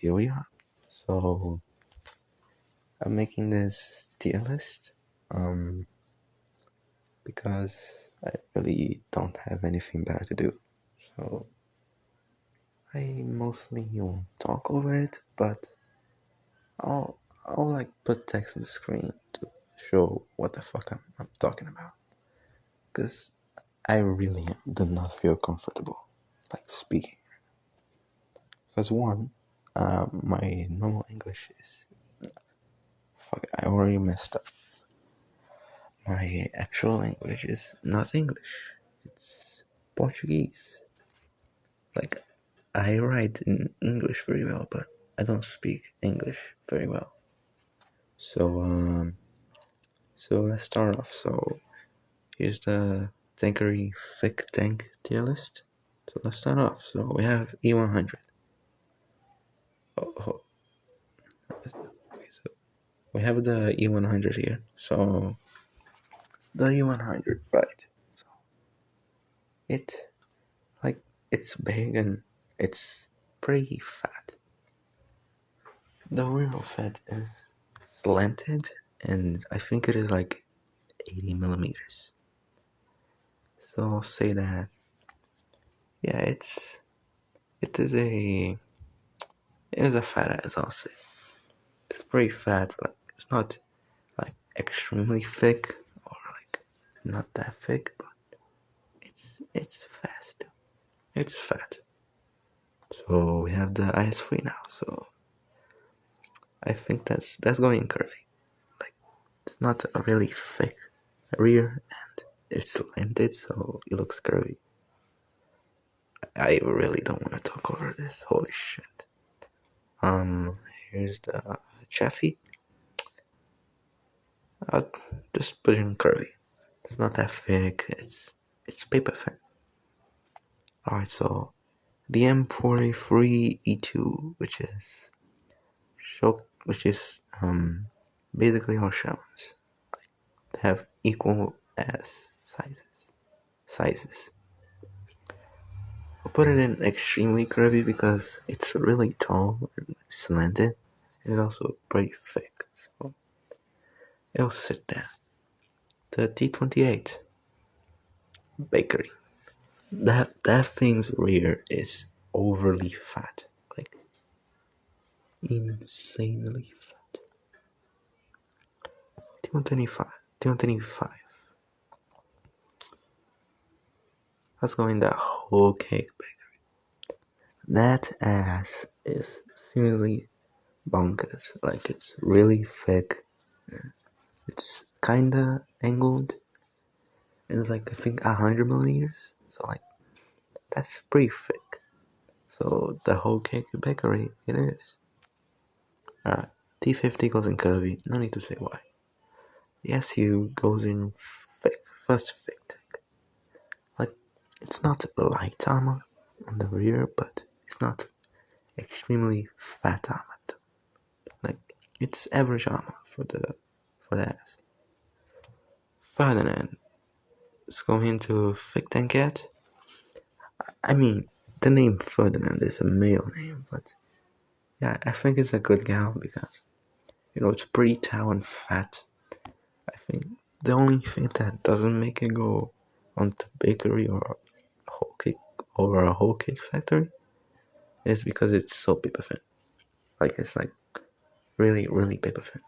here we are. So I'm making this tier list because I really don't have anything better to do. So I mostly won't talk over it, but I'll like put text on the screen to show what the fuck I'm talking about. Because I really do not feel comfortable like speaking. Because one, my normal English is fuck. I already messed up. My actual language is not English. It's Portuguese. Like I write in English very well, but I don't speak English very well. So let's start off. So here's the tankery thick tank tier list. So let's start off. So we have E100. Oh. So we have the E100 here. So the E100, right? So it's big and it's pretty fat. The real fat is slanted, and I think it is like 80 millimeters. So I'll say that, yeah, it is a fat ass. I'll say it's pretty fat. Like it's not like extremely thick or like not that thick, but it's fast. It's fat. So we have the IS3 now. So I think that's going curvy. Like it's not a really thick rear and it's slanted, so it looks curvy. I really don't want to talk over this. Holy shit. Here's the Chaffee. I'll just put it in curvy. It's not that thick. It's paper thin. Alright, so the M43E2, which is basically all shells. They have equal as sizes. I'll put it in extremely curvy because it's really tall and slanted. It's also pretty thick, so it'll sit there. The T28 bakery. That thing's rear is overly fat, like insanely fat. T125. Let's go in the whole cake bakery. That ass is seemingly bonkers. Like it's really thick. It's kinda angled. It's like I think 100 millimeters. So like that's pretty thick. So the whole cake bakery it is. Alright. T50 goes in curvy. No need to say why. The SU goes in thick. First thick tank. Like it's not light armor on the rear, but it's not extremely fat armor. Like it's average armor for the ass. Ferdinand. Let's go into thick tankette. I mean, the name Ferdinand is a male name, but yeah, I think it's a good gal because it's pretty tall and fat. I think the only thing that doesn't make it go onto bakery or a whole cake factory is because it's so paper thin. Like it's like really, really paper thin.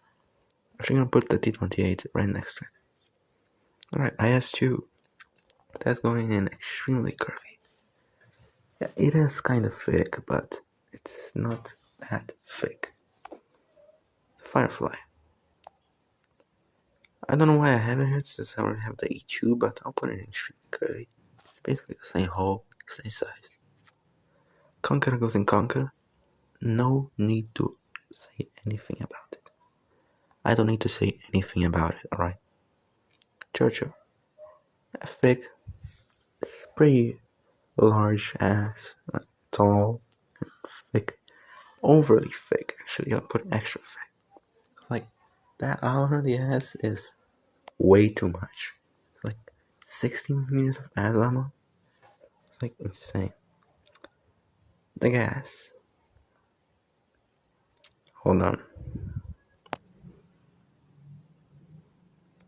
I'm gonna put the T28 right next to it. Alright, IS2. That's going in extremely curvy. Yeah, it is kind of thick, but it's not that thick. Firefly. I don't know why I have it here since I already have the E2, but I'll put it in extremely curvy. It's basically the same hole, same size. Conqueror goes in Conquer. No need to say anything about it. I don't need to say anything about it, alright? Churchill. Thick. It's pretty large ass. Tall. Thick. Overly thick, actually. I'll put extra thick. Like, that armor on the ass is way too much. It's like 16 meters of ass armor. It's like insane. The gas. Hold on.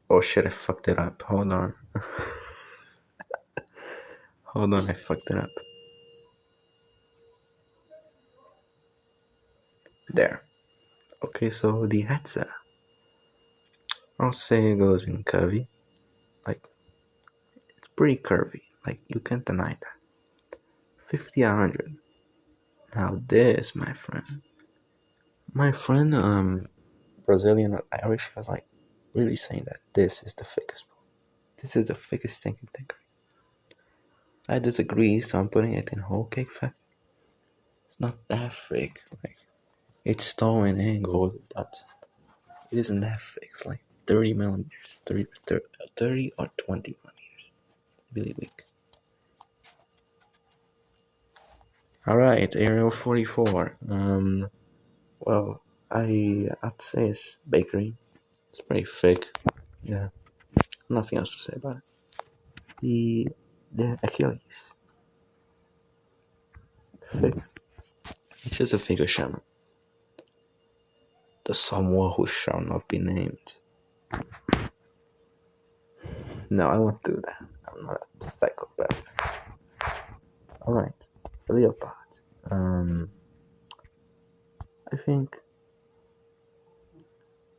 Oh shit, I fucked it up. Hold on. Hold on, I fucked it up. There. Okay, so the headset, I'll say it goes in curvy. Like, it's pretty curvy. Like, you can't deny that. 50, 100. Now this, my friend, Brazilian or Irish, was like really saying that this is the thickest one. This is the thickest tankery. I disagree, so I'm putting it in whole cake fat. It's not that thick. Like, it's tall and angled, but it isn't that thick. It's like 30 millimeters, 30 or 20 millimeters. Really weak. Alright, Ariel 44. Well, I'd say it's bakery. It's pretty thick. Yeah. Nothing else to say about it. The Achilles. Thick. It's just a figure shaman. The someone who shall not be named. No, I won't do that. I'm not a psychopath. Alright. Leopard. I think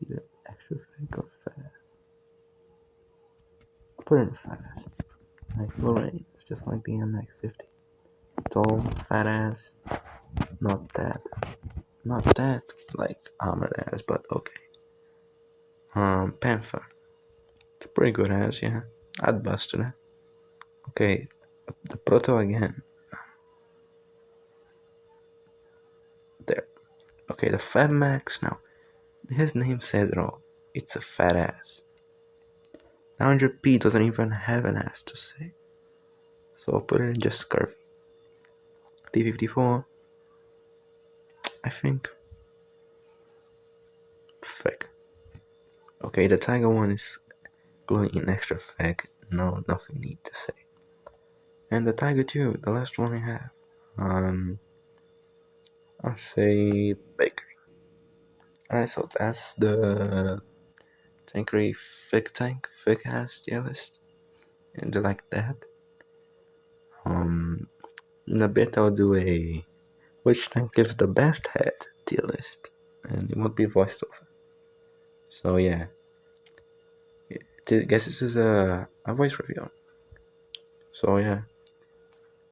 either extra thick or fast. I'll put it in fast. Like Lorraine. It's just like the MX-50. Tall, fat ass. Not that. Not that like armored ass, but okay. Panther. It's a pretty good ass, yeah. I'd bust to that. Okay, the Proto again. There. Okay, the Fat Max. Now, his name says it all. It's a fat ass. 900p doesn't even have an ass to say. So I'll put it in just curvy. T54. I think. Thick. Okay, the Tiger one is going in extra thick. No, nothing need to say. And the Tiger 2, the last one I have. I'll say bakery. Alright, so that's the tankery thick ass tier list. And like that. In a bit I'll do a which tank gives the best head tier list. And it won't be voiced over. So yeah. I guess this is a voice review. So yeah.